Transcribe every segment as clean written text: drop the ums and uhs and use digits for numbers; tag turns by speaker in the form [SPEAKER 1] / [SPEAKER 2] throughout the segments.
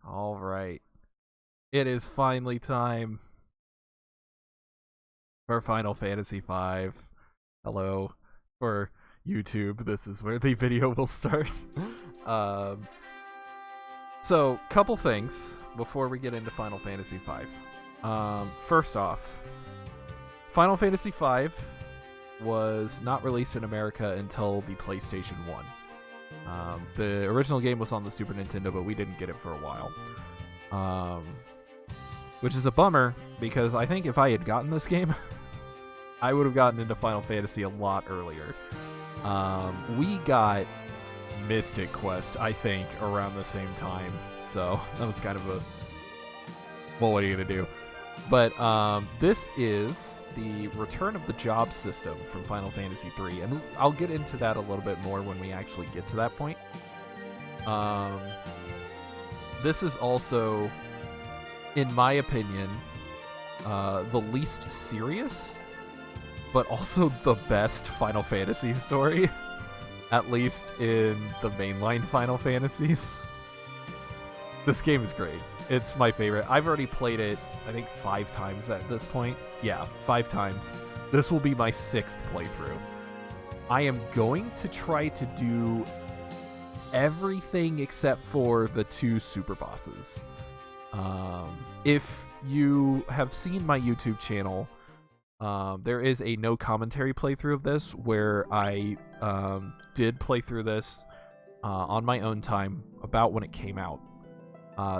[SPEAKER 1] All right. It is finally time for Final Fantasy V. Hello. For YouTube, this is where the video will start. um, so, couple things before we get into Final Fantasy V. First off, Final Fantasy V was not released in America until the PlayStation 1. The original game was on the Super Nintendo, but we didn't get it for a while. Which is a bummer, because I think if I had gotten this game, I would have gotten into Final Fantasy a lot earlier. We got Mystic Quest, I think, around the same time, so that was kind of a... well, what are you going to do? But this is the return of the job system from Final Fantasy III, and I'll get into that a little bit more when we actually get to that point. This is also, in my opinion, the least serious, but also the best Final Fantasy story, at least in the mainline Final Fantasies. This game is great. It's my favorite. I've already played it, I think, 5 times at this point. Yeah, 5 times. This will be my 6th playthrough. I am going to try to do everything except for the 2 super bosses. If you have seen my YouTube channel, there is a no commentary playthrough of this where I did play through this on my own time about when it came out.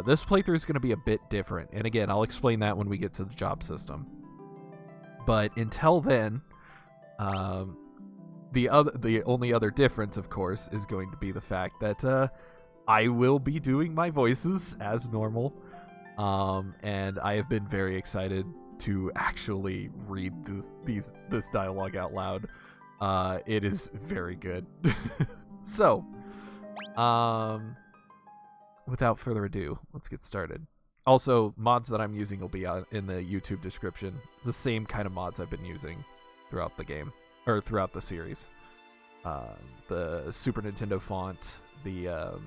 [SPEAKER 1] This playthrough is going to be a bit different, and again, I'll explain that when we get to the job system. But until then, the only other difference, of course, is going to be the fact that I will be doing my voices as normal, and I have been very excited to actually read this dialogue out loud. It is very good. So, without further ado, let's get started. Also, mods that I'm using will be in the YouTube description. It's the same kind of mods I've been using throughout the game, or throughout the series. The Super Nintendo font, the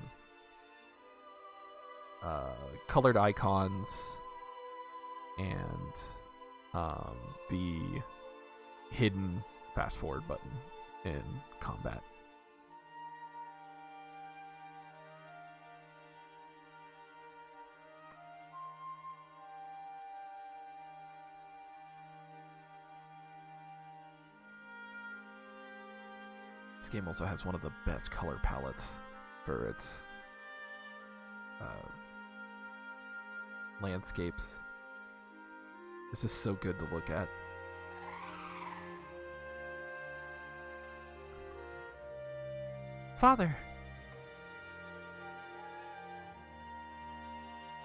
[SPEAKER 1] colored icons, and the hidden fast forward button in combat. This game also has one of the best color palettes for its landscapes. It's just so good to look at. Father!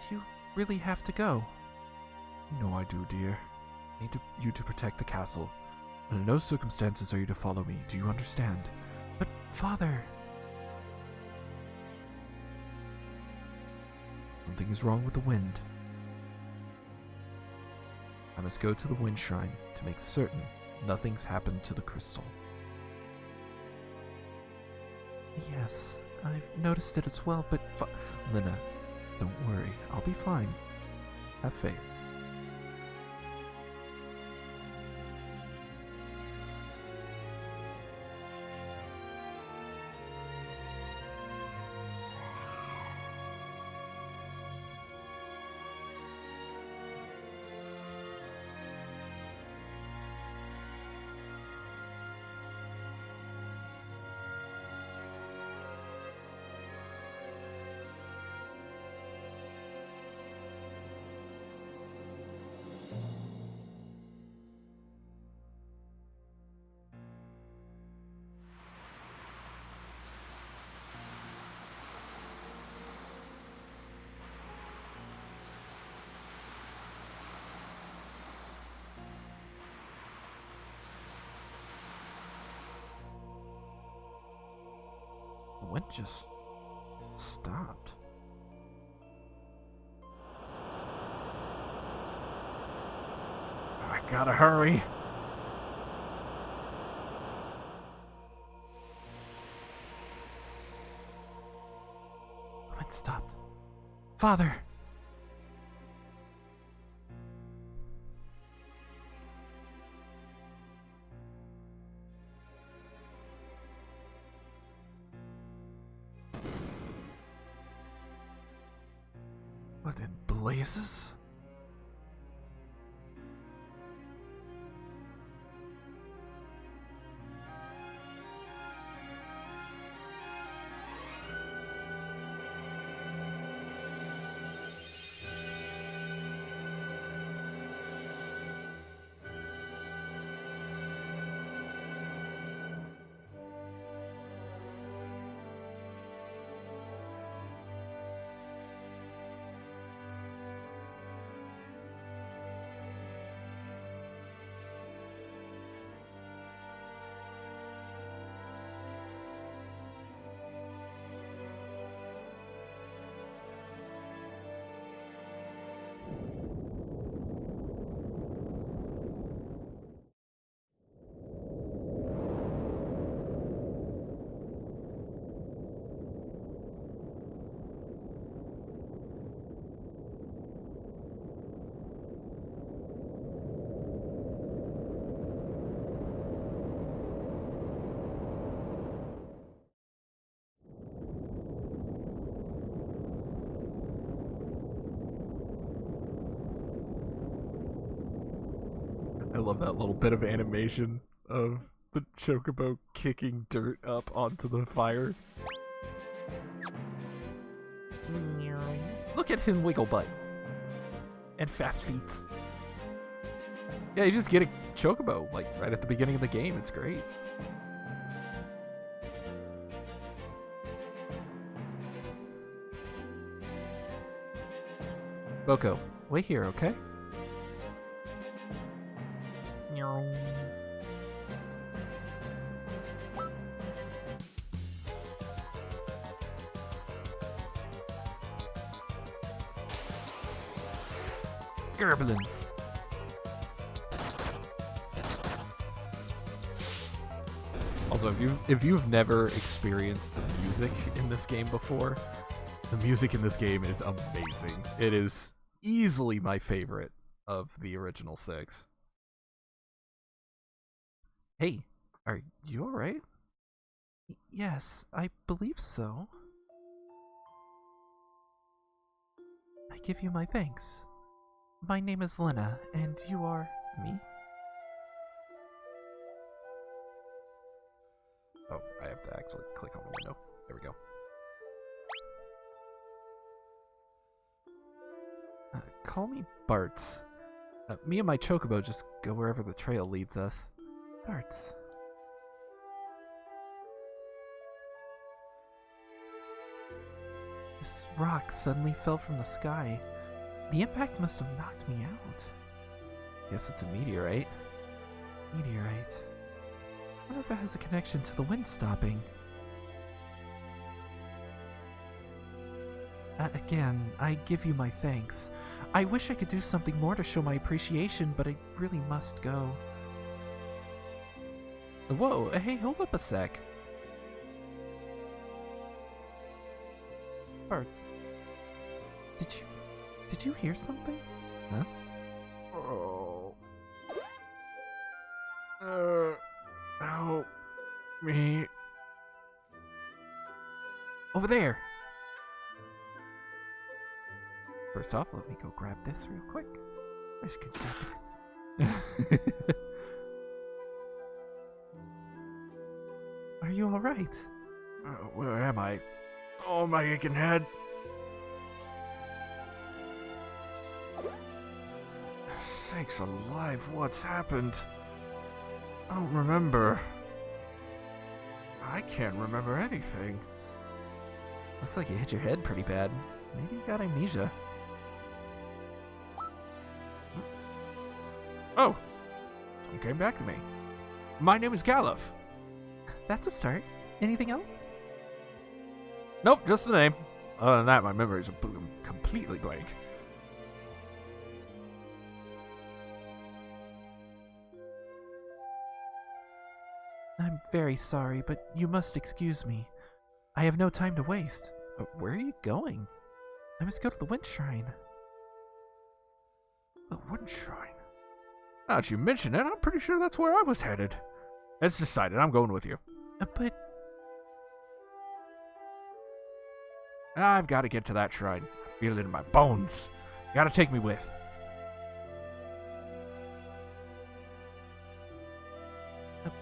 [SPEAKER 1] Do you really have to go? No, I do, dear. I need you to protect the castle. And in no circumstances are you to follow me. Do you understand? But, Father... Something is wrong with the wind. I must go to the wind shrine to make certain nothing's happened to the crystal. Yes, I've noticed it as well, but Lina, don't worry, I'll be fine. Have faith. The wind just stopped. I gotta hurry. The wind stopped. Father! What in blazes? I love that little bit of animation of the chocobo kicking dirt up onto the fire. Look at him wiggle butt. And fast feet. Yeah, you just get a chocobo, like, right at the beginning of the game. It's great. Boko, wait here, okay? Gerblins. Also, if you've never experienced the music in this game before, the music in this game is amazing. It is easily my favorite of the original 6. Hey, are you alright? Yes, I believe so. I give you my thanks. My name is Lena, and you are me? Oh, I have to actually click on the window. There we go. Call me Bart. Me and my chocobo just go wherever the trail leads us. Bart. This rock suddenly fell from the sky. The impact must have knocked me out. Guess it's a meteorite. Meteorite. I wonder if it has a connection to the wind stopping. Again, I give you my thanks. I wish I could do something more to show my appreciation, but I really must go. Whoa, hey, hold up a sec. Bart, did you hear something? Huh? Oh. Help me. Over there. First off, let me go grab this real quick. I just can grab this. Are you alright? Where am I? Oh, my aching head. Sakes alive, what's happened? I don't remember. I can't remember anything. Looks like you hit your head pretty bad. Maybe you got amnesia. Oh! Someone came back to me. My name is Galuf. That's a start. Anything else? Nope, just the name. Other than that, my memories are completely blank. I'm very sorry, but you must excuse me. I have no time to waste. Where are you going? I must go to the Wind Shrine. The Wind Shrine? Now that you mention it, I'm pretty sure that's where I was headed. It's decided. I'm going with you. But... I've got to get to that shrine. I feel it in my bones. You gotta take me with.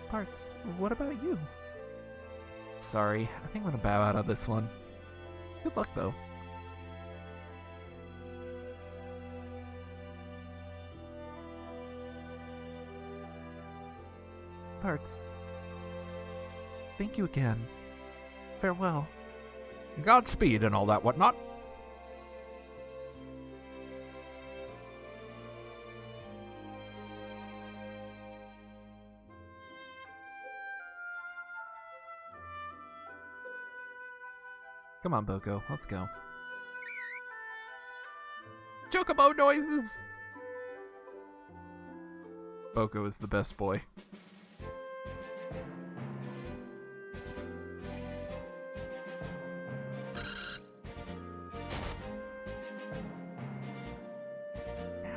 [SPEAKER 1] Parts, what about you? Sorry, I think I'm gonna bow out on this one. Good luck, though. Parts. Thank you again. Farewell. Godspeed and all that whatnot. Come on, Boko, let's go. Chocobo noises! Boko is the best boy.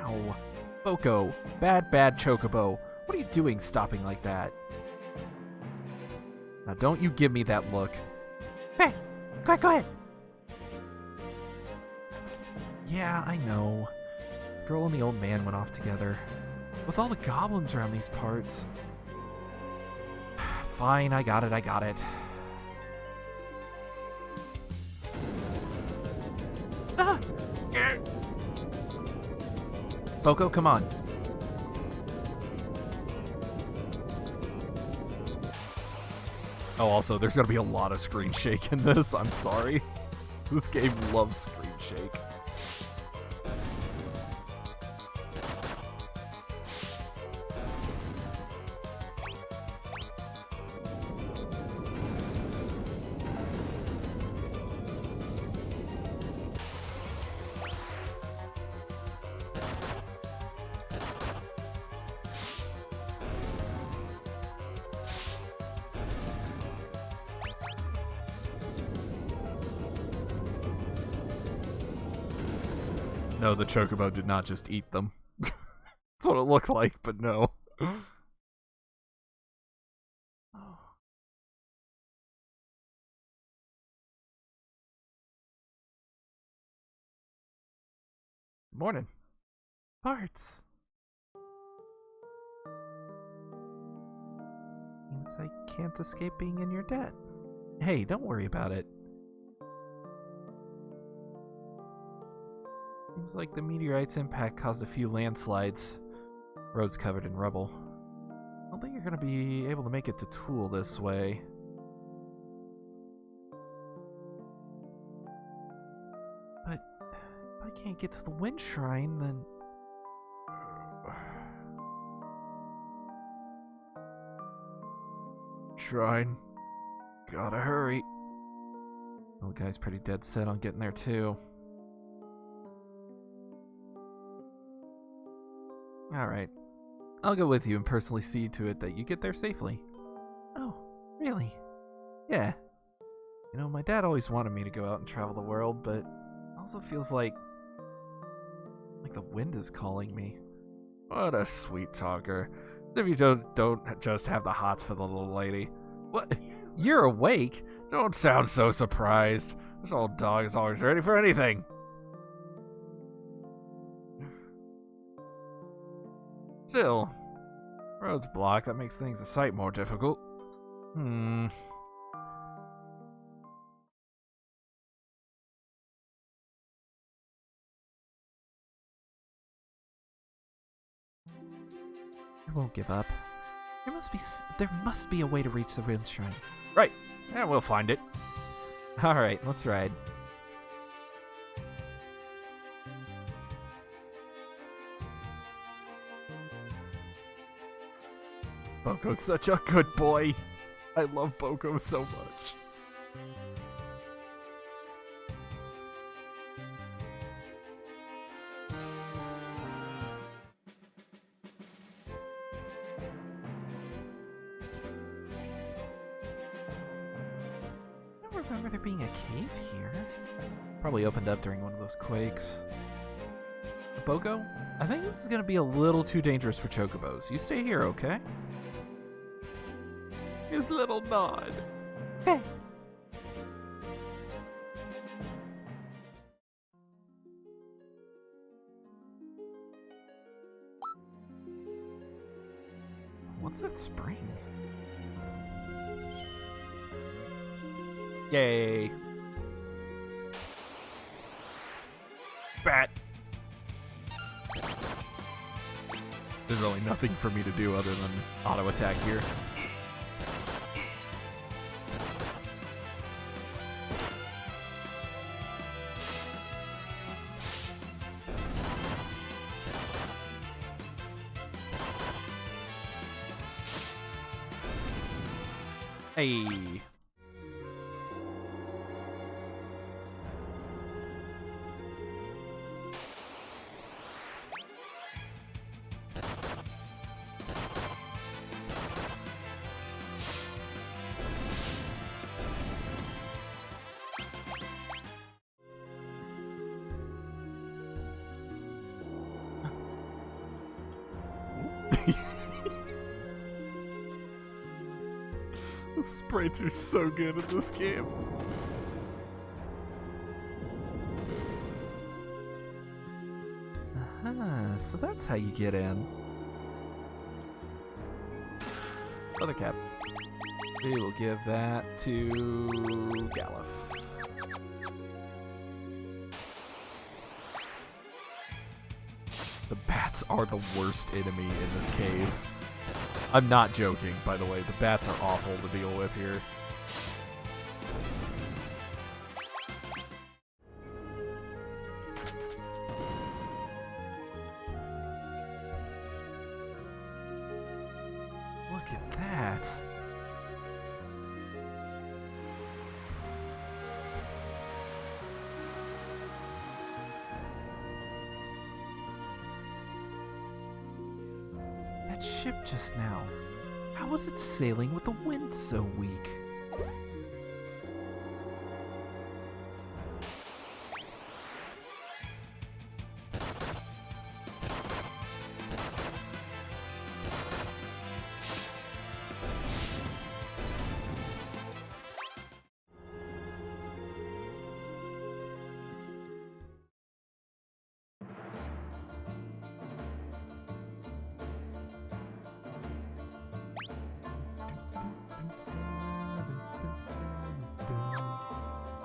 [SPEAKER 1] Ow. Boko, bad Chocobo. What are you doing stopping like that? Now don't you give me that look. Hey! Go ahead. Yeah, I know. The girl and the old man went off together. With all the goblins around these parts. Fine, I got it. Ah! Boko, come on. Oh, also, there's gonna be a lot of screen shake in this. I'm sorry. This game loves screen shake. No, the Chocobo did not just eat them. That's what it looked like, but no. Morning. Parts. Seems I can't escape being in your debt. Hey, don't worry about it. Seems like the meteorite's impact caused a few landslides. Roads covered in rubble. I don't think you're gonna be able to make it to Tool this way. But if I can't get to the Wind Shrine, then... Shrine. Gotta hurry. Well, the guy's pretty dead set on getting there too. Alright. I'll go with you and personally see to it that you get there safely. Oh, really? Yeah. You know, my dad always wanted me to go out and travel the world, but it also feels like the wind is calling me. What a sweet talker. If you don't just have the hots for the little lady. What? You're awake? Don't sound so surprised. This old dog is always ready for anything. Still, road's blocked. That makes things a sight more difficult. I won't give up. There must be a way to reach the Wind Shrine. Right. Yeah, we'll find it. All right, let's ride. Boko's such a good boy. I love Boko so much. remember there being a cave here. Probably opened up during one of those quakes. Boko? I think this is going to be a little too dangerous for chocobos. You stay here, okay? His little nod. Hey. What's that spring? Yay. Bat. There's really nothing for me to do other than auto attack here. Hey. The sprites are so good in this game. So that's how you get in. Other cap. We will give that to Galuf. The bats are the worst enemy in this cave. I'm not joking, by the way. The bats are awful to deal with here. Look at that. That ship just now. How was it sailing with the wind so weak?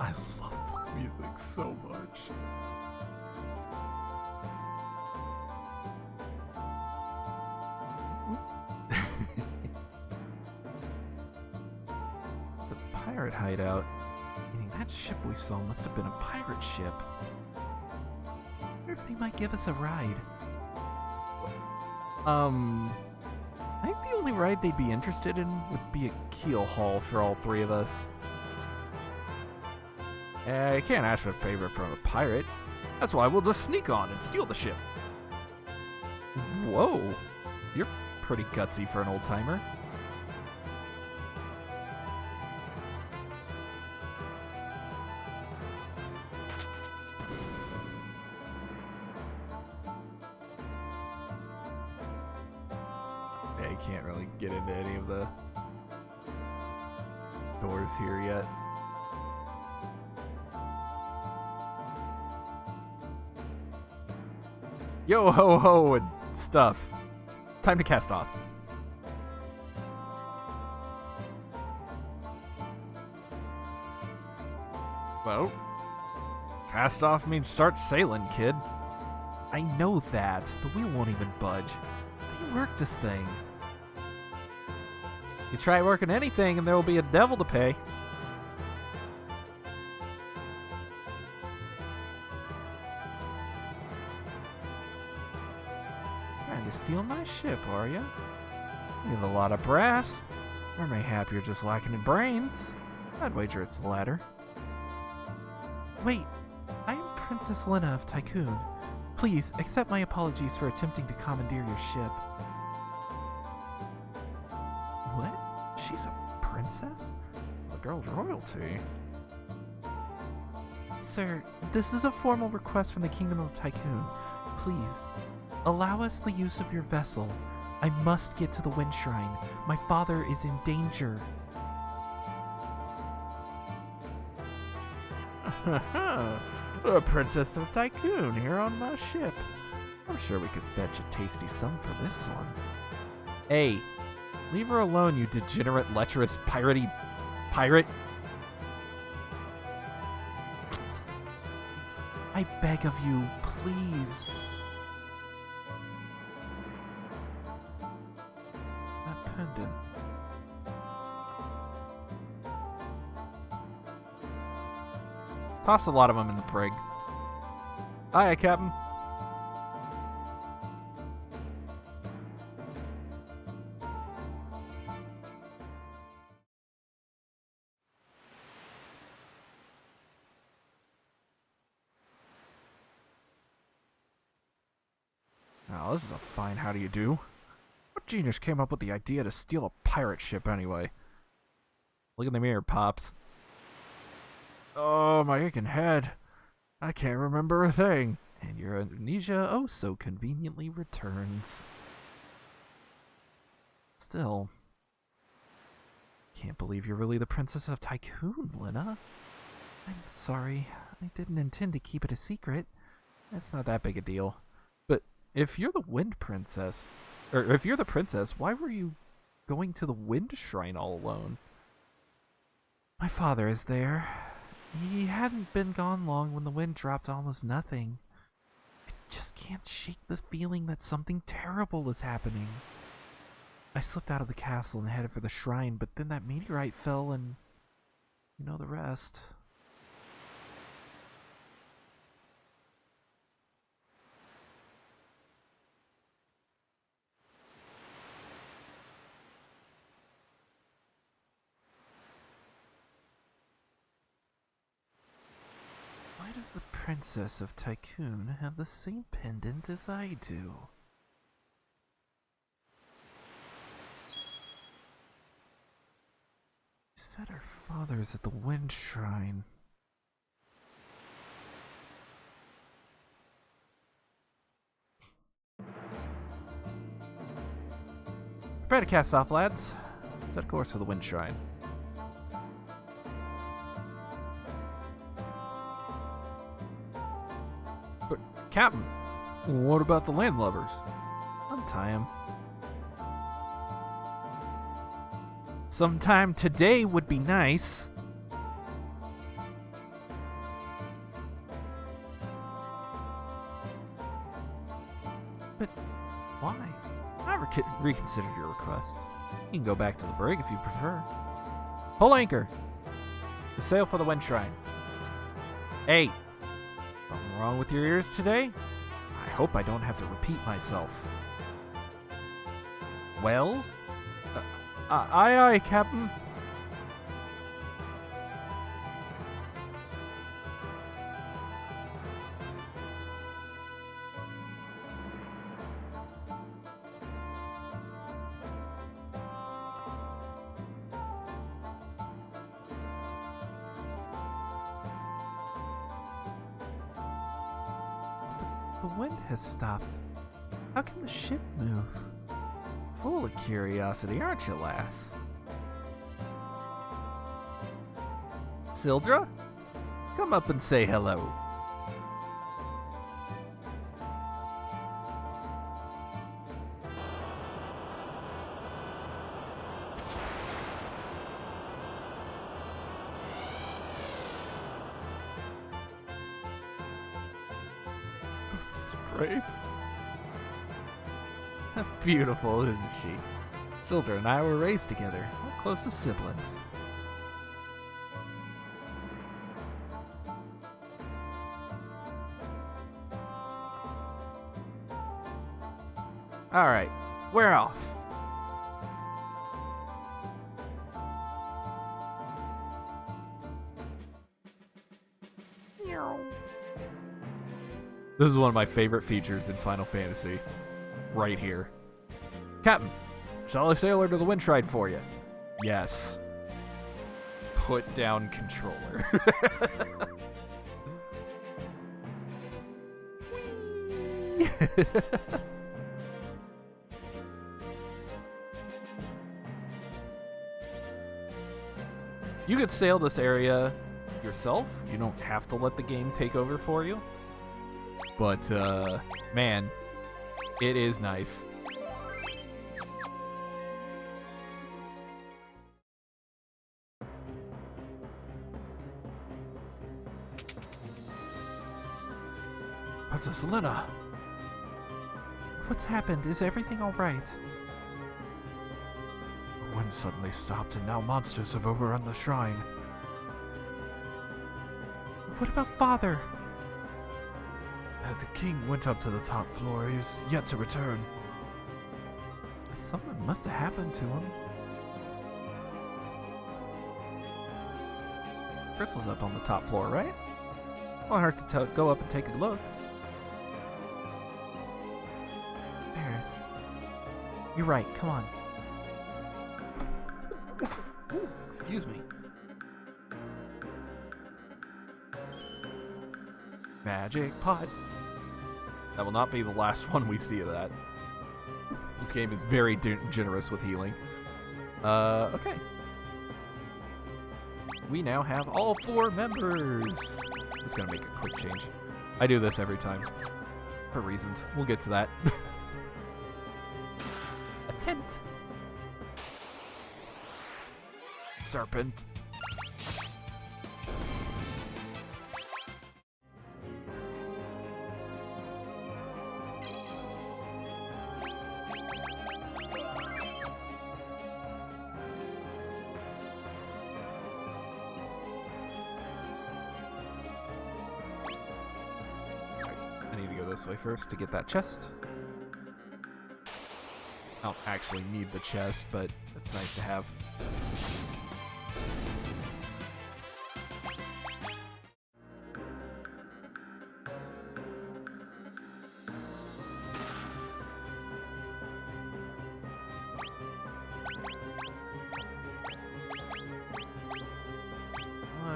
[SPEAKER 1] I love this music so much. It's a pirate hideout. Meaning that ship we saw must have been a pirate ship. I wonder if they might give us a ride. I think the only ride they'd be interested in would be a keel haul for all three of us. You can't ask for a favor from a pirate. That's why we'll just sneak on and steal the ship. Whoa, you're pretty gutsy for an old-timer. Yeah, you can't really get into any of the doors here yet. Yo ho ho and stuff. Time to cast off. Well, cast off means start sailing, kid. I know that. The wheel won't even budge. How do you work this thing? You try working anything and there will be a devil to pay. Trying to steal my ship, are you? You have a lot of brass. Or mayhap you're just lacking in brains. I'd wager it's the latter. Wait, I am Princess Lena of Tycoon. Please, accept my apologies for attempting to commandeer your ship. What? She's a princess? The girl's royalty.
[SPEAKER 2] Sir, this is a formal request from the Kingdom of Tycoon. Please, allow us the use of your vessel. I must get to the Wind Shrine. My father is in danger.
[SPEAKER 1] A Princess of Tycoon here on my ship. I'm sure we could fetch a tasty sum for this one. Hey, leave her alone, you degenerate, lecherous, pirate.
[SPEAKER 2] I beg of you, please. That pendant.
[SPEAKER 1] Toss a lot of them in the brig. Hiya, Captain. Now, this is a fine how do you do. What genius came up with the idea to steal a pirate ship anyway? Look in the mirror, Pops. Oh, my aching head. I can't remember a thing. And your amnesia oh so conveniently returns. Still, can't believe you're really the Princess of Tycoon, Lena. I'm sorry. I didn't intend to keep it a secret. It's not that big a deal. But if you're the Wind Princess, or if you're the princess, why were you going to the Wind Shrine all alone?
[SPEAKER 2] My father is there. He hadn't been gone long when the wind dropped to almost nothing. I just can't shake the feeling that something terrible is happening. I slipped out of the castle and headed for the shrine, but then that meteorite fell and you know the rest. Why does the Princess of Tycoon have the same pendant as I do? She said her father's at the Wind Shrine.
[SPEAKER 1] Prepare to cast off, lads. Set course for the Wind Shrine. But, Captain, what about the landlubbers? Untie him.
[SPEAKER 2] Sometime today would be nice.
[SPEAKER 1] But why? I reconsidered your request. You can go back to the brig if you prefer. Pull anchor. We sail for the Wind Shrine. Hey, something wrong with your ears today? I hope I don't have to repeat myself. Well? Aye, aye, Captain.
[SPEAKER 2] The wind has stopped. How can the ship move?
[SPEAKER 1] Full of curiosity, aren't you, lass? Sildra? Come up and say hello. Sprites. Beautiful, isn't she? Sildra and I were raised together. We're close as siblings. Alright, we're off. This is one of my favorite features in Final Fantasy. Right here. Captain, shall I sail her to the Wind Shrine for you? Yes. Put down controller. You could sail this area yourself. You don't have to let the game take over for you. But, man, it is nice.
[SPEAKER 2] Princess Lena! What's happened? Is everything alright? The wind suddenly stopped and now monsters have overrun the shrine. What about Father? The king went up to the top floor. He's yet to return. Something must have happened to him.
[SPEAKER 1] Crystal's up on the top floor, right? Won't hurt to go up and take a look.
[SPEAKER 2] Paris. You're right, come on.
[SPEAKER 1] Excuse me. Magic pot. That will not be the last one we see of that. This game is very generous with healing. Okay. We now have all 4 members. Just gonna make a quick change. I do this every time. For reasons. We'll get to that. A tent. Serpent. This way first to get that chest. I don't actually need the chest, but it's nice to have.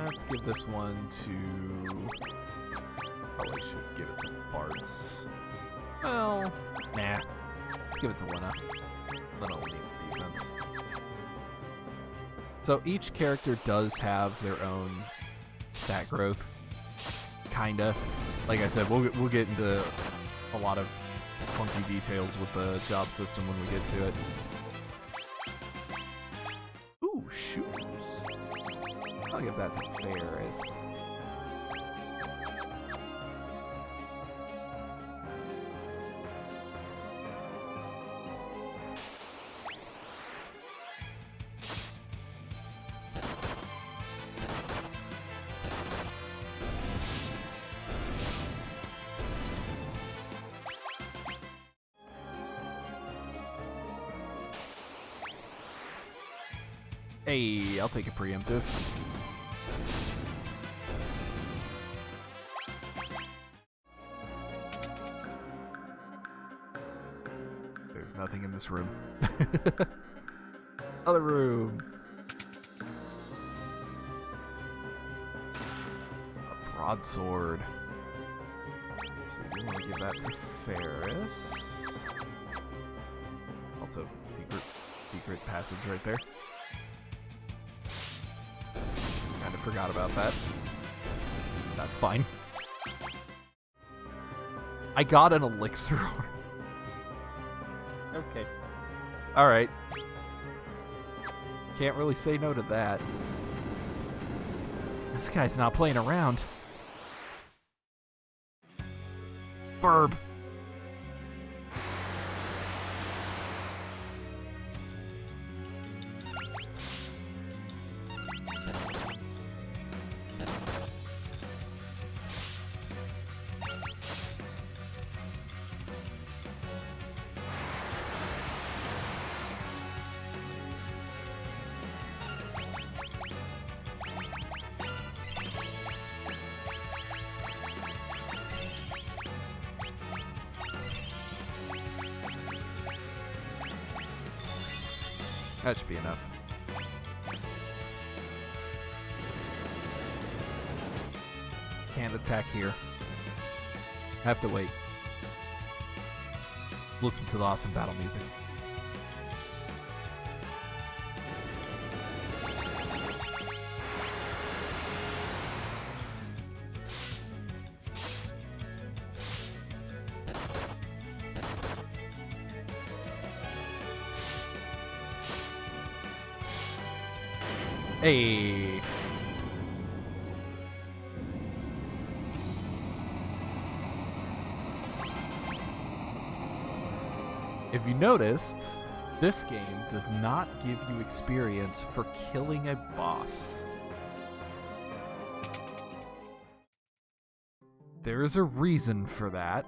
[SPEAKER 1] Let's give this one to... Probably should give it to Bart's. Well, nah. Let's give it to Lena. Lena will need defense. So each character does have their own stat growth. Kinda. Like I said, we'll get into a lot of funky details with the job system when we get to it. Ooh, shoes. I'll give that to Ferris. Hey, I'll take a preemptive. There's nothing in this room. Other room. A broadsword. Let's see, we want to give that to Ferris. Also, secret passage right there. Kind of forgot about that. That's fine. I got an elixir. Okay. Alright. Can't really say no to that. This guy's not playing around. Burb. That should be enough. Can't attack here. Have to wait. listen to the awesome battle music. Hey. If you noticed, this game does not give you experience for killing a boss. There is a reason for that.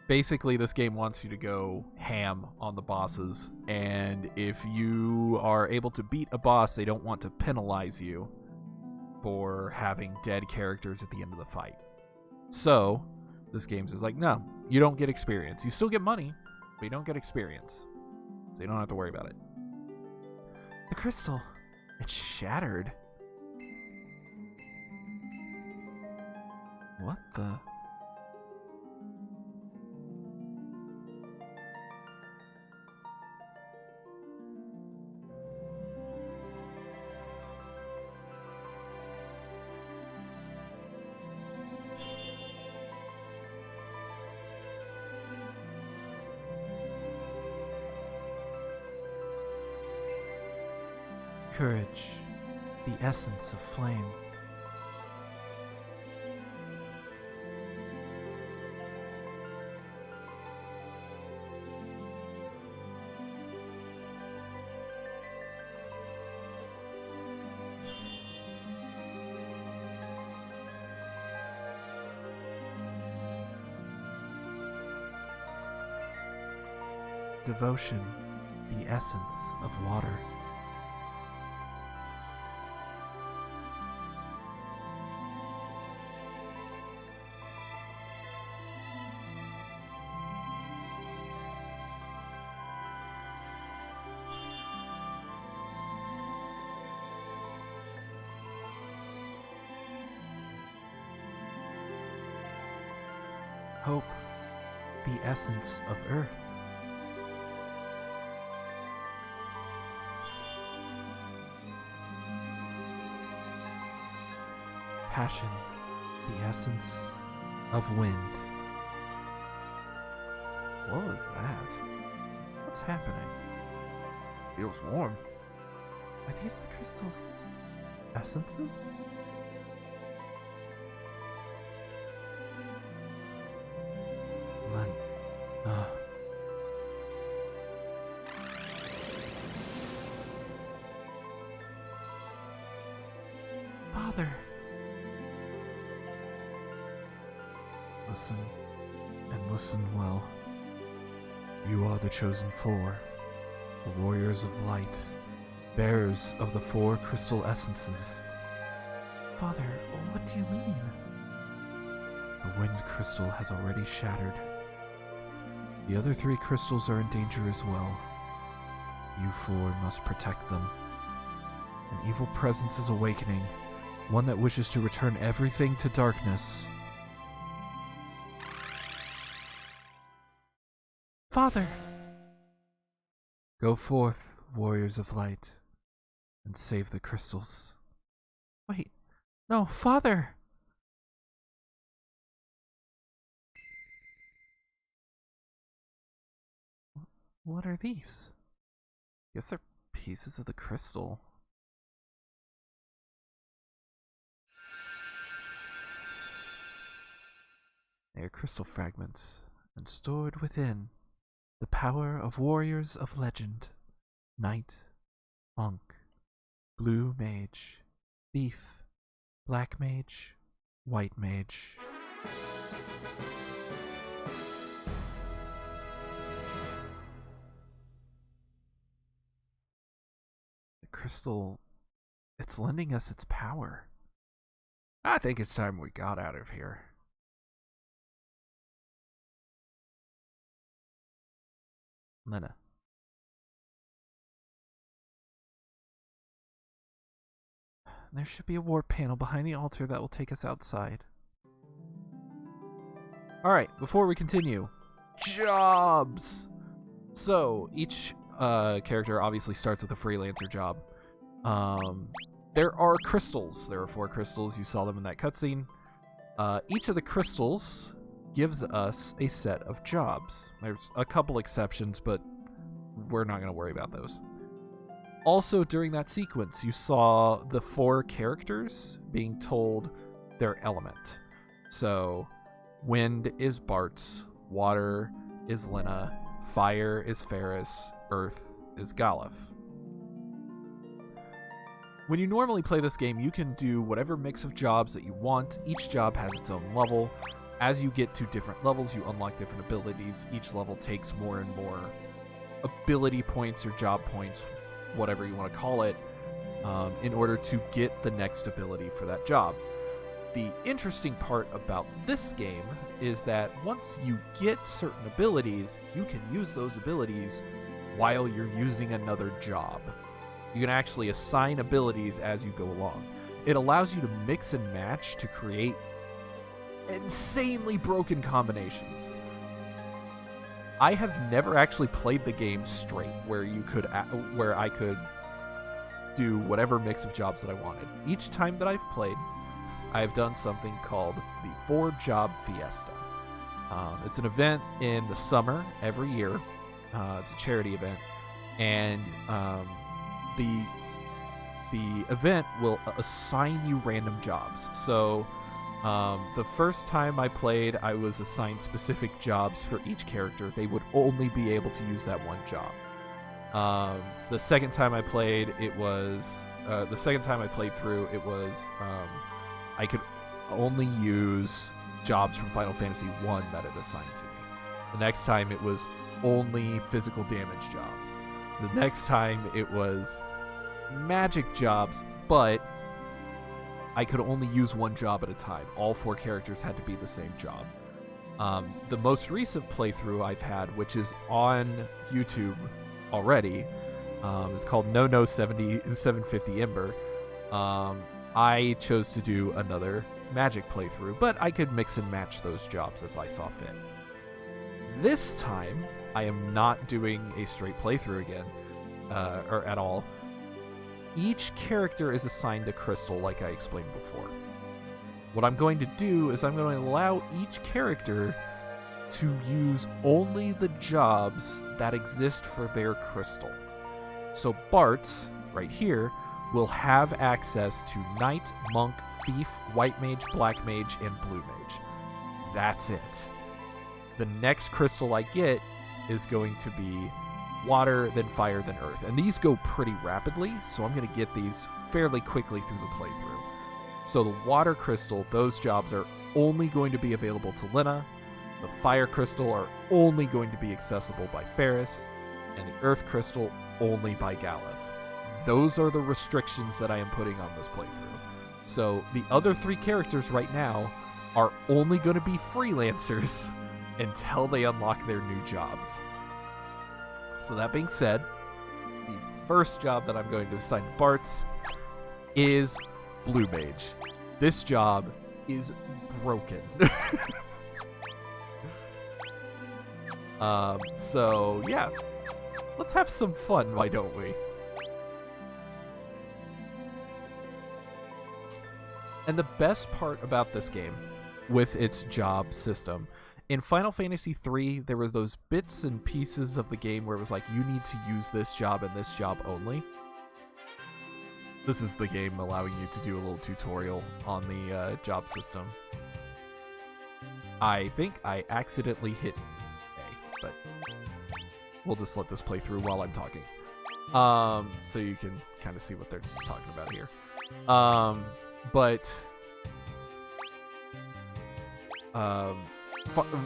[SPEAKER 1] Basically, this game wants you to go ham on the bosses, and if you are able to beat a boss, they don't want to penalize you for having dead characters at the end of the fight. So, this game's just like, no, you don't get experience. You still get money, but you don't get experience. So you don't have to worry about it.
[SPEAKER 2] The crystal, it's shattered. What the... Courage, the essence of flame. Devotion, the essence of water. Hope, the essence of earth. Passion, the essence of wind. What was that? What's happening? Feels warm. Are these the crystal's essences? Father. Listen, and listen well. You are the chosen four, the warriors of light, bearers of the four crystal essences. Father, what do you mean? The wind crystal has already shattered. The other three crystals are in danger as well. You four must protect them. An evil presence is awakening, one that wishes to return everything to darkness. Father! Go forth, warriors of light, and save the crystals. Wait, no, Father! What are these? Guess they're pieces of the crystal. They are crystal fragments, and stored within the power of warriors of legend. Knight, monk, blue mage, thief, black mage, white mage. The crystal, it's lending us its power. I think it's time we got out of here. Lena. There should be a warp panel behind the altar that will take us outside.
[SPEAKER 1] Alright, before we continue, jobs! So, each character obviously starts with a freelancer job. There are crystals. There are 4 crystals. You saw them in that cutscene. Each of the crystals gives us a set of jobs. There's a couple exceptions, but we're not going to worry about those. Also, during that sequence, you saw the 4 characters being told their element. So, wind is Bart's, water is Lena, fire is Ferris, earth is Galef. When you normally play this game, you can do whatever mix of jobs that you want. Each job has its own level. As you get to different levels, you unlock different abilities. Each level takes more and more ability points or job points, whatever you want to call it, in order to get the next ability for that job. The interesting part about this game is that once you get certain abilities, you can use those abilities while you're using another job. You can actually assign abilities as you go along. It allows you to mix and match to create insanely broken combinations. I have never actually played the game straight where I could do whatever mix of jobs that I wanted. Each time that I've played, I've done something called the 4-Job Fiesta. It's an event in the summer every year. It's a charity event, and the event will assign you random jobs. So the first time I played, I was assigned specific jobs for each character. They would only be able to use that one job. The second time I played, it was I could only use jobs from Final Fantasy 1 that it assigned to me. The next time it was only physical damage jobs. The next time it was magic jobs, but I could only use one job at a time. All 4 characters had to be the same job. The most recent playthrough I've had, which is on YouTube already, is called No 750 Ember. I chose to do another magic playthrough, but I could mix and match those jobs as I saw fit. This time, I am not doing a straight playthrough again, or at all. Each character is assigned a crystal, like I explained before. What I'm going to do is I'm going to allow each character to use only the jobs that exist for their crystal. So Bart's, right here, will have access to Knight, Monk, Thief, White Mage, Black Mage, and Blue Mage. That's it. The next crystal I get is going to be water, then fire, then earth. And these go pretty rapidly, so I'm going to get these fairly quickly through the playthrough. So the water crystal, those jobs are only going to be available to Lena. The fire crystal are only going to be accessible by Ferris. And the earth crystal only by Galef. Those are the restrictions that I am putting on this playthrough. So the other 3 characters right now are only going to be freelancers until they unlock their new jobs. So that being said, the first job that I'm going to assign to Bart's is Blue Mage. This job is broken. So yeah, let's have some fun, why don't we? And the best part about this game, with its job system, in Final Fantasy III, there were those bits and pieces of the game where it was like, you need to use this job and this job only. This is the game allowing you to do a little tutorial on the job system. I think I accidentally hit A, but we'll just let this play through while I'm talking. So you can kind of see what they're talking about here.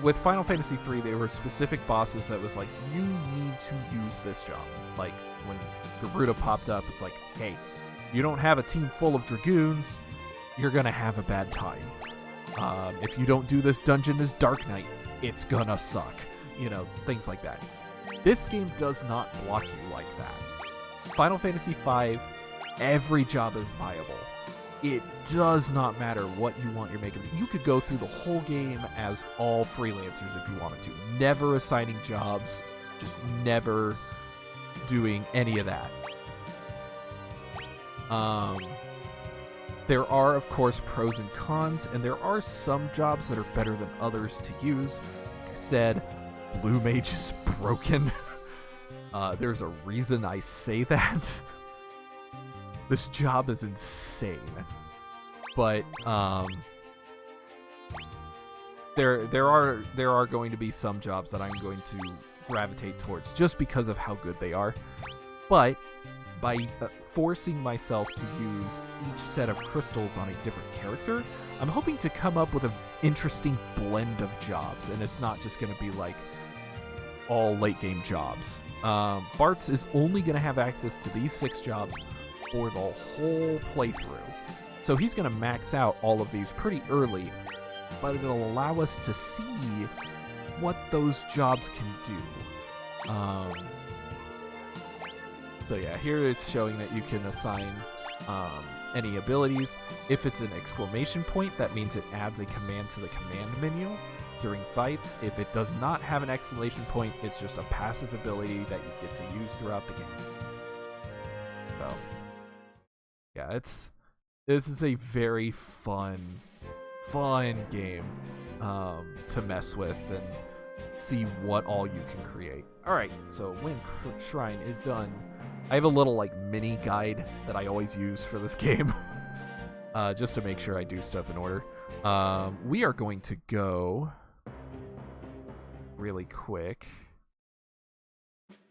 [SPEAKER 1] With Final Fantasy III, there were specific bosses that was like, you need to use this job. Like, when Garuda popped up, it's like, hey, you don't have a team full of Dragoons, you're gonna have a bad time. If you don't do this dungeon as Dark Knight, it's gonna suck. You know, things like that. This game does not block you like that. Final Fantasy V, every job is viable. it does not matter what you want your makeup. You could go through the whole game as all freelancers if you wanted to. Never assigning jobs, just never doing any of that. There are, of course, pros and cons, and there are some jobs that are better than others to use. Like I said, Blue Mage is broken. There's a reason I say that. This job is insane. But there are going to be some jobs that I'm going to gravitate towards just because of how good they are. But by forcing myself to use each set of crystals on a different character, I'm hoping to come up with an interesting blend of jobs, and it's not just going to be like all late game jobs. Bartz is only going to have access to these 6 jobs for the whole playthrough. So he's going to max out all of these pretty early, but it'll allow us to see what those jobs can do. So yeah, here it's showing that you can assign any abilities. If it's an exclamation point, that means it adds a command to the command menu during fights. If it does not have an exclamation point, it's just a passive ability that you get to use throughout the game. So yeah, this is a very fun game to mess with and see what all you can create. Alright, so when Shrine is done, I have a little like mini guide that I always use for this game just to make sure I do stuff in order. We are going to go really quick,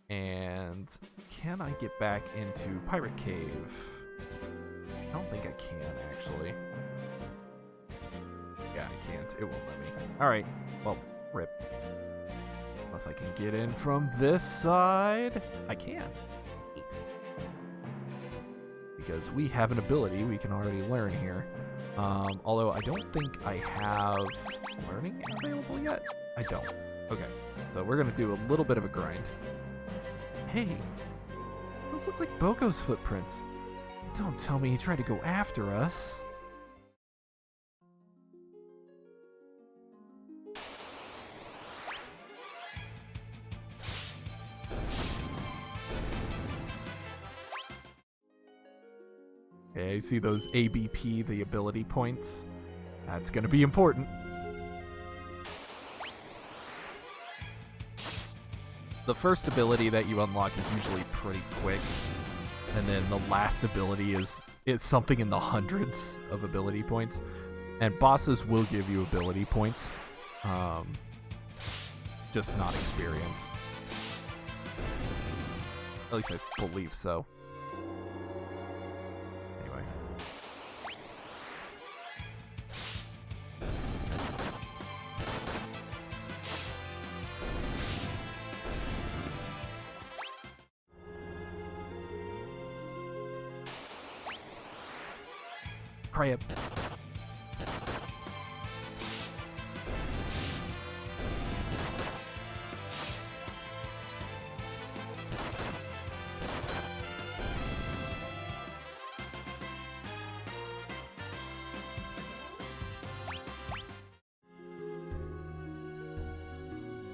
[SPEAKER 1] and can I get back into Pirate Cave? I don't think I can, actually. Yeah, I can't. It won't let me. Alright, well, rip. Unless I can get in from this side. I can. Neat. Because we have an ability we can already learn here. Although I don't think I have learning available yet. I don't. Okay, so we're going to do a little bit of a grind. Hey, those look like Boko's footprints. Don't tell me he tried to go after us. Okay, you see those ABP, the ability points? That's gonna be important. The first ability that you unlock is usually pretty quick, and then the last ability is something in the hundreds of ability points. And bosses will give you ability points, just not experience. At least I believe so. Anyway. Crap.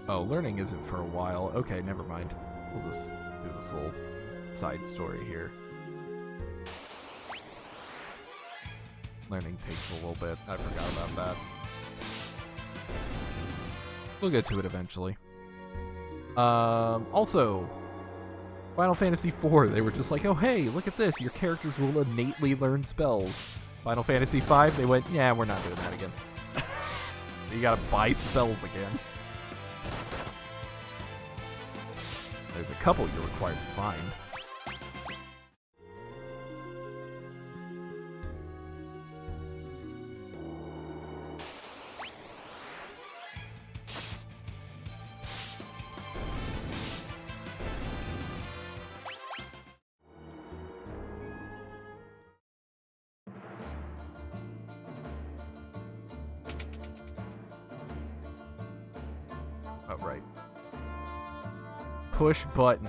[SPEAKER 1] Oh, learning isn't for a while. Okay, never mind. We'll just do this little side story here. Learning takes a little bit. I forgot about that. We'll get to it eventually. Also, Final Fantasy IV, they were just like, oh hey, look at this, your characters will innately learn spells. Final Fantasy V, they went, yeah, we're not doing that again. You gotta buy spells again. There's a couple you're required to find. Oh, right. Push button.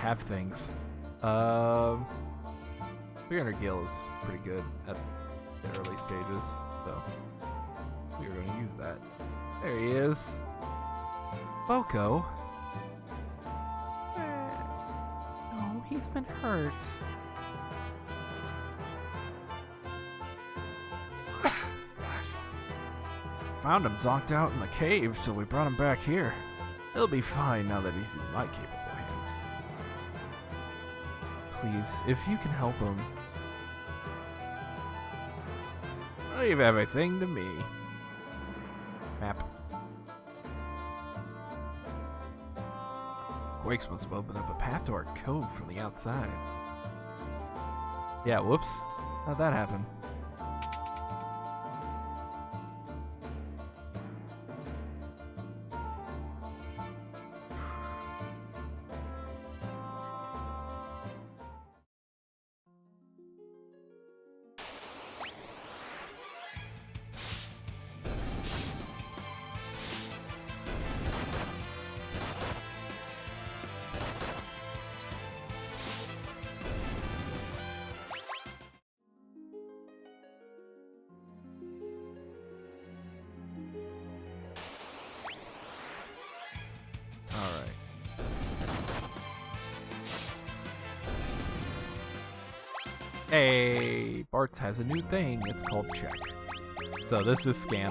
[SPEAKER 1] have things. 300 gil is pretty good at the early stages, so we are going to use that. There he is.
[SPEAKER 2] Boko? No, he's been hurt.
[SPEAKER 1] Found him zonked out in the cave, so we brought him back here. He'll be fine now that he's in my capable hands.
[SPEAKER 2] Please, if you can help him.
[SPEAKER 1] Leave everything to me. Map.
[SPEAKER 2] Quakes must have opened up a path to our cove from the outside.
[SPEAKER 1] Yeah, whoops. How'd that happen? Hey, Bart's has a new thing. It's called check. So this is scan,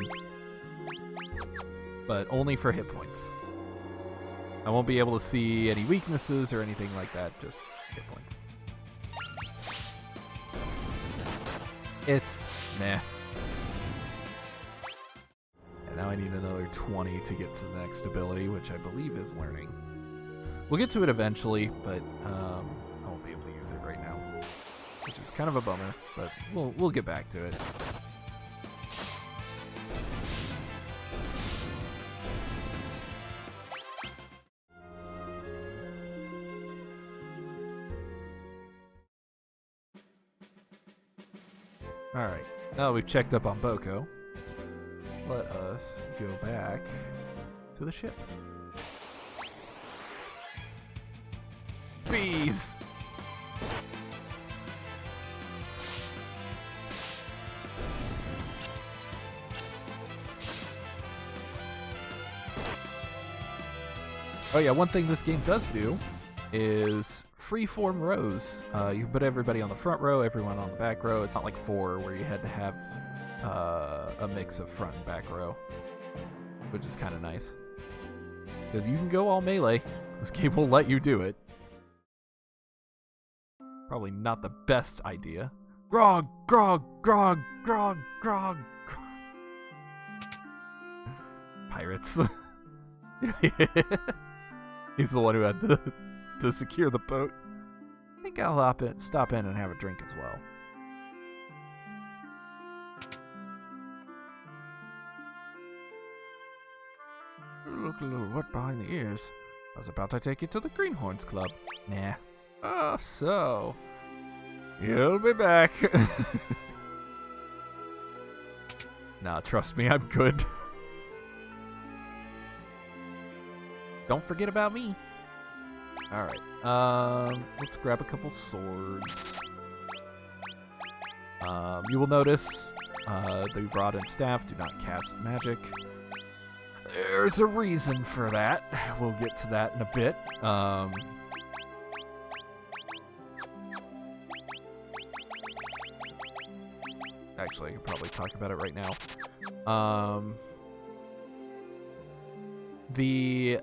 [SPEAKER 1] but only for hit points. I won't be able to see any weaknesses or anything like that, just hit points. It's meh. And now I need another 20 to get to the next ability, which I believe is learning. We'll get to it eventually, but I won't be able to use it right now, which is kind of a bummer, but we'll get back to it. Alright, now that we've checked up on Boko, let us go back to the ship. Bees! Oh yeah, one thing this game does do is freeform rows. You put everybody on the front row, everyone on the back row. It's not like 4 where you had to have a mix of front and back row, which is kind of nice. Because you can go all melee. This game will let you do it. Probably not the best idea. Grog, grog, grog, grog, grog, grog. Pirates. He's the one who had to secure the boat. I think I'll stop in and have a drink as well. You look a little wet behind the ears. I was about to take you to the Greenhorns Club. Nah. Oh, so. You'll be back. Nah, trust me, I'm good. Don't forget about me. Alright, let's grab a couple swords. You will notice the rod and staff do not cast magic. There's a reason for that. We'll get to that in a bit. Actually, I could probably talk about it right now. The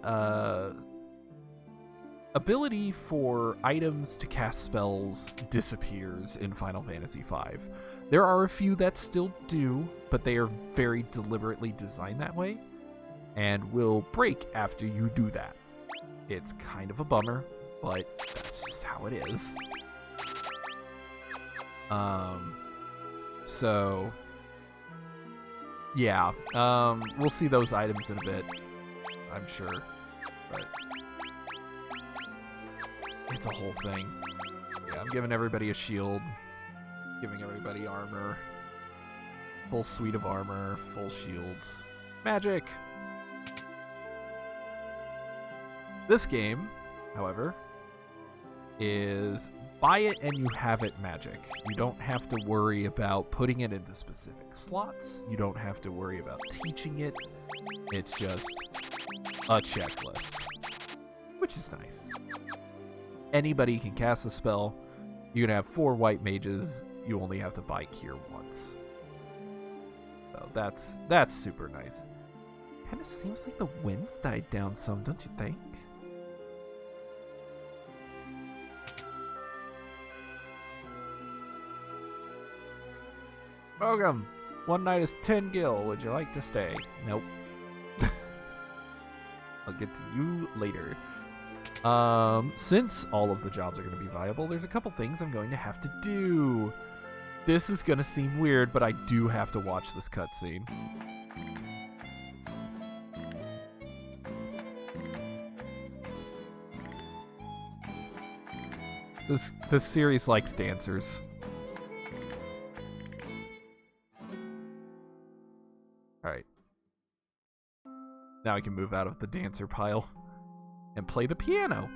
[SPEAKER 1] ability for items to cast spells disappears in Final Fantasy V. There are a few that still do, but they are very deliberately designed that way, and will break after you do that. It's kind of a bummer, but that's just how it is. So, yeah, we'll see those items in a bit, I'm sure, but it's a whole thing. Yeah, I'm giving everybody a shield, giving everybody armor, full suite of armor, full shields, magic. This game, however, is buy it and you have it magic. You don't have to worry about putting it into specific slots. You don't have to worry about teaching it. It's just a checklist, which is nice. Anybody can cast the spell. You can have 4 white mages. You only have to buy Cure once. So that's super nice.
[SPEAKER 2] Kind of seems like the wind's died down some, don't you think?
[SPEAKER 1] Welcome. One night is 10 gil. Would you like to stay? Nope. I'll get to you later. Since all of the jobs are going to be viable, there's a couple things I'm going to have to do. This is going to seem weird, but I do have to watch this cutscene. This series likes dancers. Alright. Now I can move out of the dancer pile and play the piano.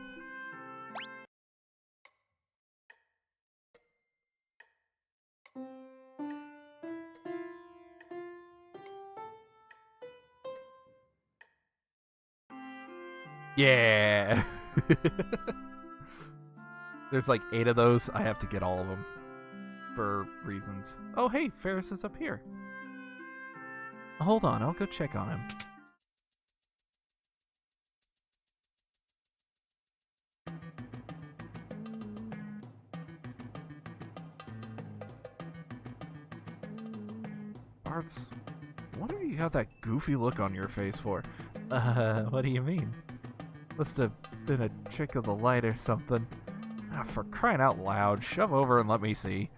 [SPEAKER 1] Yeah! There's like 8 of those. I have to get all of them for reasons. Oh, hey, Ferris is up here.
[SPEAKER 2] Hold on, I'll go check on him.
[SPEAKER 1] Bart's, what do you have that goofy look on your face for? What do you mean? Must have been a trick of the light or something. Ah, for crying out loud, shove over and let me see.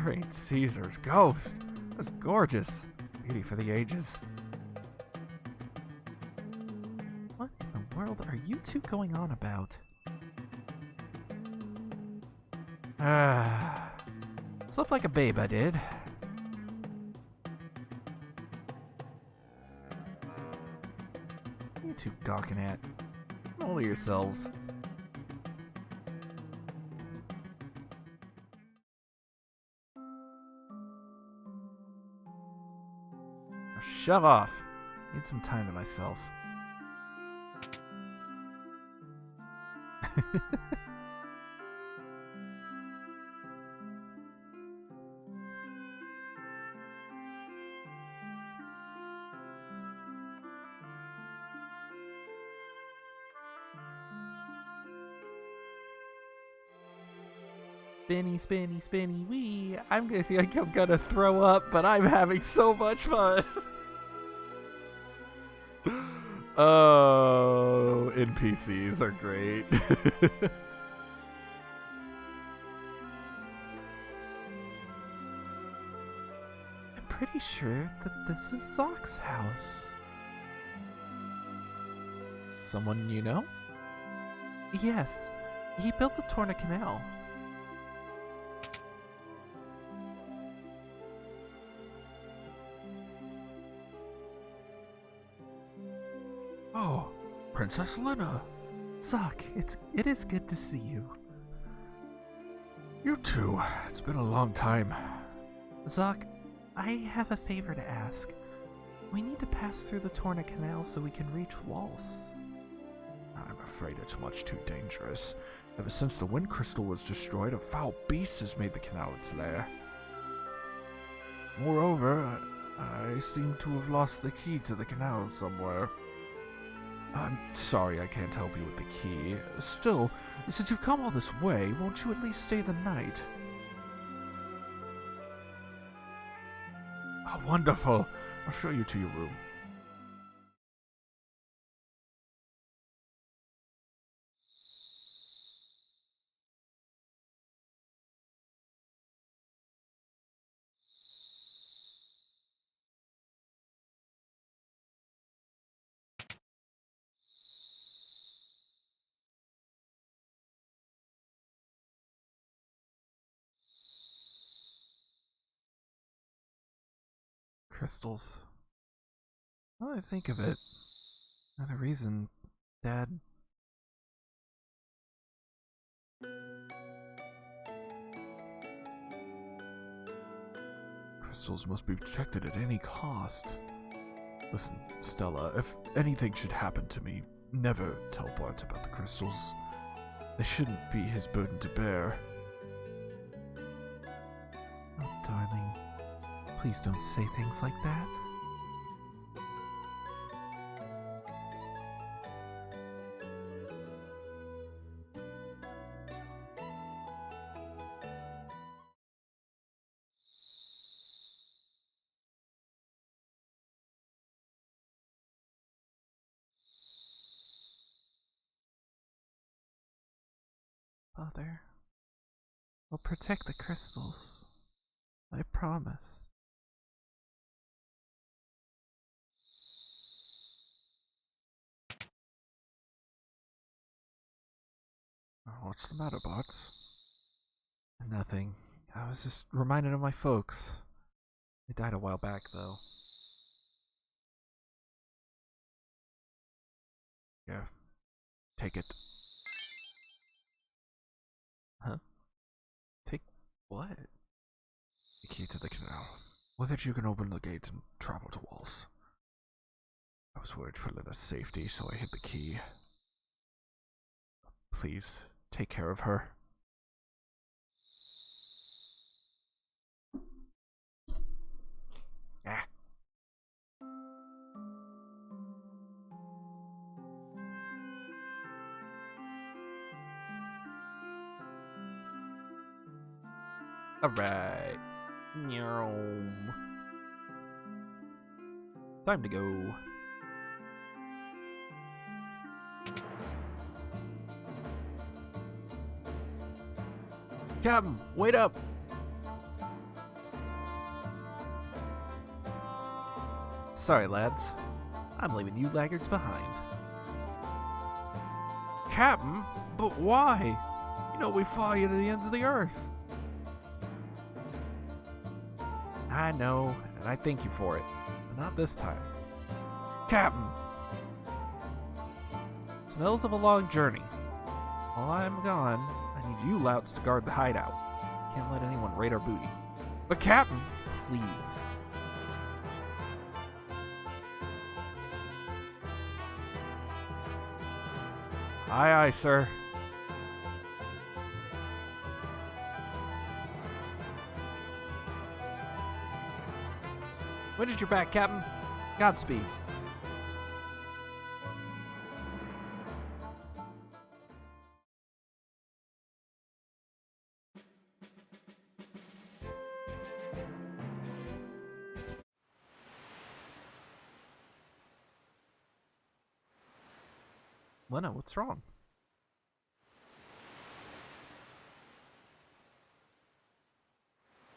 [SPEAKER 1] Great Caesar's ghost. That's gorgeous. Beauty for the ages.
[SPEAKER 2] What in the world are you two going on about?
[SPEAKER 1] Slept like a babe, I did. You two gawking at? All yourselves. Now shove off. Need some time to myself. Spinny, spinny, spinny, wee. I'm gonna feel like I'm gonna throw up, but I'm having so much fun. Oh, NPCs are great.
[SPEAKER 2] I'm pretty sure that this is Zock's house.
[SPEAKER 1] Someone you know?
[SPEAKER 2] Yes, he built the Torna Canal.
[SPEAKER 1] Oh, Princess Lina.
[SPEAKER 2] Zock, it is good to see you.
[SPEAKER 1] You too. It's been a long time.
[SPEAKER 2] Zock, I have a favor to ask. We need to pass through the Torna Canal so we can reach Waltz.
[SPEAKER 1] I'm afraid it's much too dangerous. Ever since the wind crystal was destroyed, a foul beast has made the canal its lair. Moreover, I seem to have lost the key to the canal somewhere. I'm sorry I can't help you with the key. Still, since you've come all this way, won't you at least stay the night? Oh, wonderful. I'll show you to your room.
[SPEAKER 2] crystals. Now that I think of it, another reason Dad... Crystals must be protected at any cost. Listen, Stella, if anything should happen to me, never tell Bart about the crystals. They shouldn't be his burden to bear. Oh, darling, please don't say things like that. Father, I'll protect the crystals. I promise. What's the matter, Bots? Nothing. I was just reminded of my folks. They died a while back, though. Yeah. Take it. Huh? Take what? The key to the canal. With it you can open the gate and travel to Walls. I was worried for Lena's safety, so I hid the key. Please, take care of her. Ah. Alright. Time to go. Captain, wait up! Sorry, lads. I'm leaving you laggards behind. Captain? But why? You know we follow you to the ends of the earth. I know, and I thank you for it. But not this time. Captain! Smells of a long journey. While I'm gone, I need you louts to guard the hideout. Can't let anyone raid our booty. But Captain, please. Aye, aye, sir. When is your back, Captain? Godspeed. Lena, what's wrong?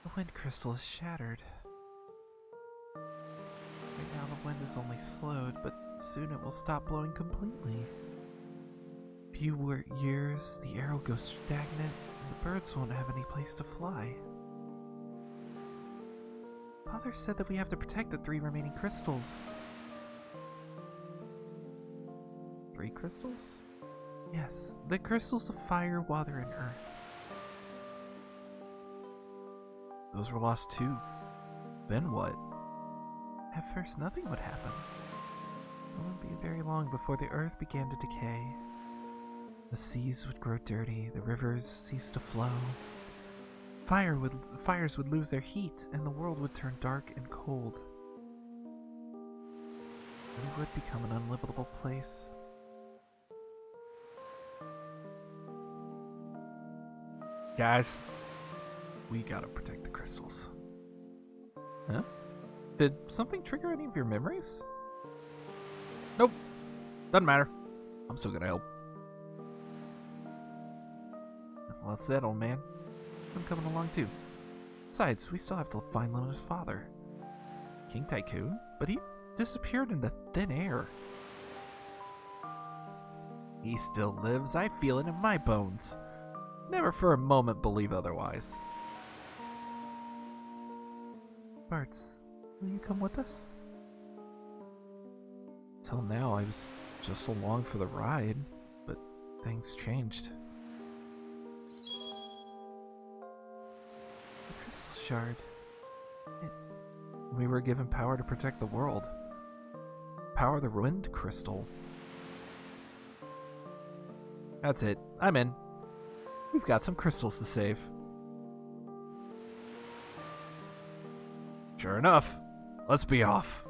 [SPEAKER 2] The wind crystal is shattered. Right now the wind is only slowed, but soon it will stop blowing completely. Few years, the air will go stagnant, and the birds won't have any place to fly. Father said that we have to protect the 3 remaining crystals. 3 crystals? Yes, the crystals of fire, water, and earth. Those were lost too. Then what? At first, nothing would happen. It wouldn't be very long before the earth began to decay. The seas would grow dirty, the rivers cease to flow. Fires would lose their heat, and the world would turn dark and cold. It would become an unlivable place. Guys, we gotta protect the crystals. Huh? Did something trigger any of your memories? Nope. Doesn't matter. I'm still gonna help. Well said, old man. I'm coming along too. Besides, we still have to find Lena's father. King Tycoon? But he disappeared into thin air. He still lives. I feel it in my bones. Never for a moment believe otherwise. Bart, Will you come with us? Till now, I was just along for the ride, but things changed. The crystal shard. We were given power to protect the world. Power the wind crystal. That's it. I'm in. We've got some crystals to save.
[SPEAKER 1] Sure enough. Let's be off.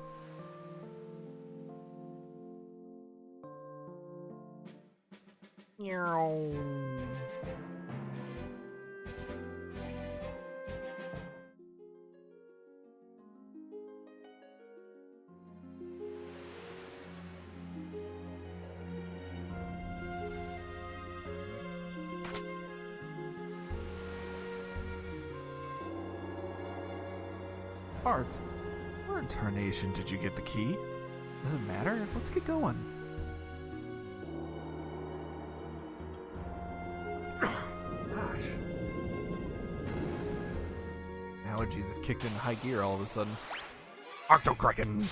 [SPEAKER 2] Art, where in tarnation did you get the key? Does it matter? Let's get going.
[SPEAKER 1] Gosh. Allergies have kicked into high gear all of a sudden. Octokraken!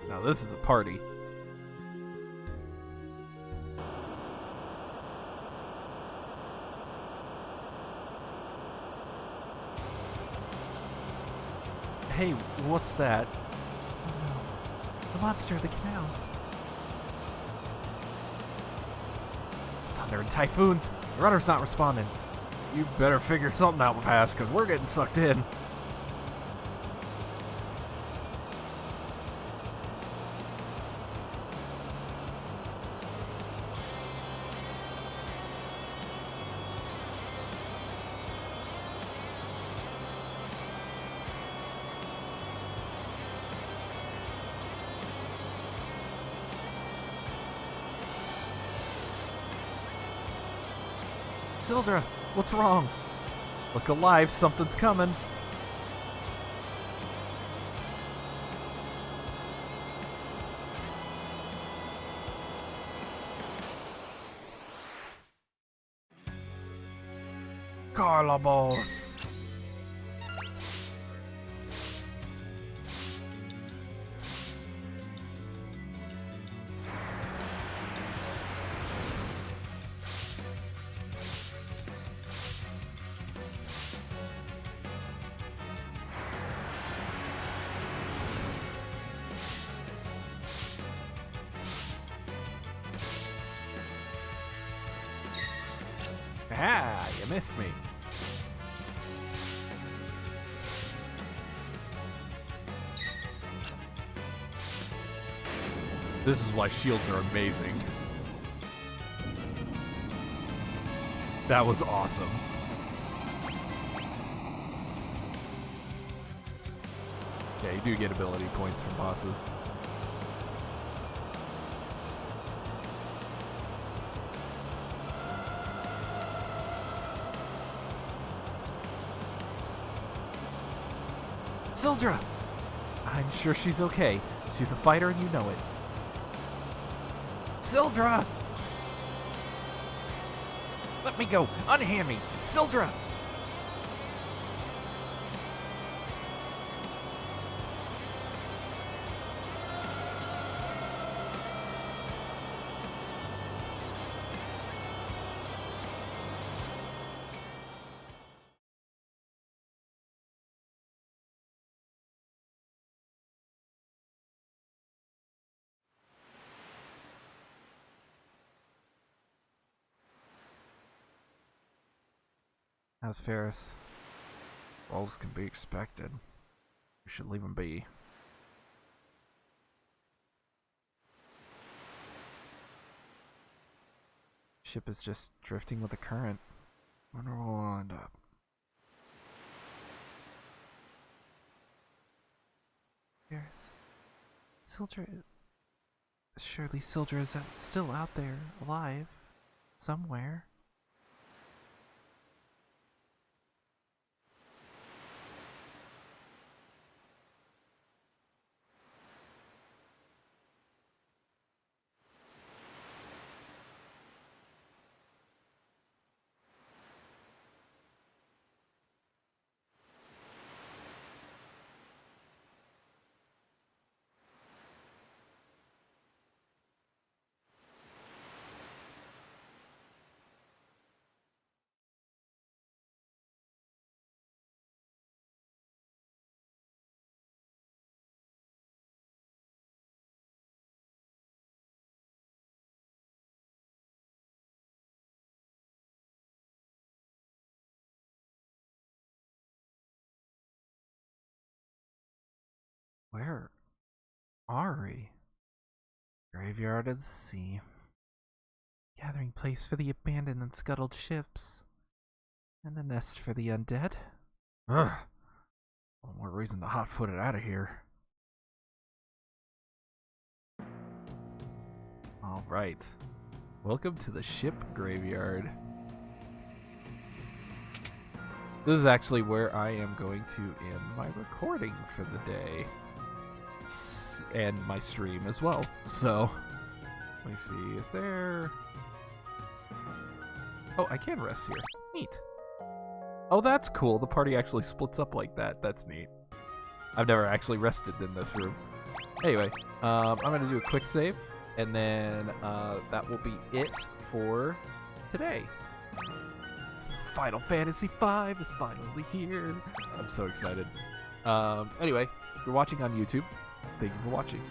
[SPEAKER 1] Now this is a party.
[SPEAKER 2] Hey, what's that? Oh no. The monster of the canal.
[SPEAKER 1] Thunder and typhoons. The rudder's not responding. You better figure something out fast, because we're getting sucked in.
[SPEAKER 2] Sildra, what's wrong?
[SPEAKER 1] Look alive, something's coming. Carlabos. Ah, you missed me. This is why shields are amazing. That was awesome. Yeah, you do get ability points from bosses.
[SPEAKER 2] Sildra! I'm sure she's okay. She's a fighter and you know it. Sildra! Let me go! Unhand me! Sildra! How's Ferris?
[SPEAKER 1] Rolls can be expected. You should leave him be.
[SPEAKER 2] Ship is just drifting with the current.
[SPEAKER 1] Wonder where we'll end up.
[SPEAKER 2] Ferris. Sildra. Surely Sildra is still out there, alive. Somewhere. Where are we? Graveyard of the Sea. Gathering place for the abandoned and scuttled ships. And a nest for the undead. Ugh. One more reason to hot-foot it out of here.
[SPEAKER 1] Alright. Welcome to the ship graveyard. This is actually where I am going to end my recording for the day. And my stream as well. So, let me see, is there... Oh, I can rest here. Neat. Oh, that's cool. The party actually splits up like that. That's neat. I've never actually rested in this room. Anyway, I'm going to do a quick save, and then that will be it for today. Final Fantasy V is finally here. I'm so excited. Anyway, if you're watching on YouTube, thank you for watching.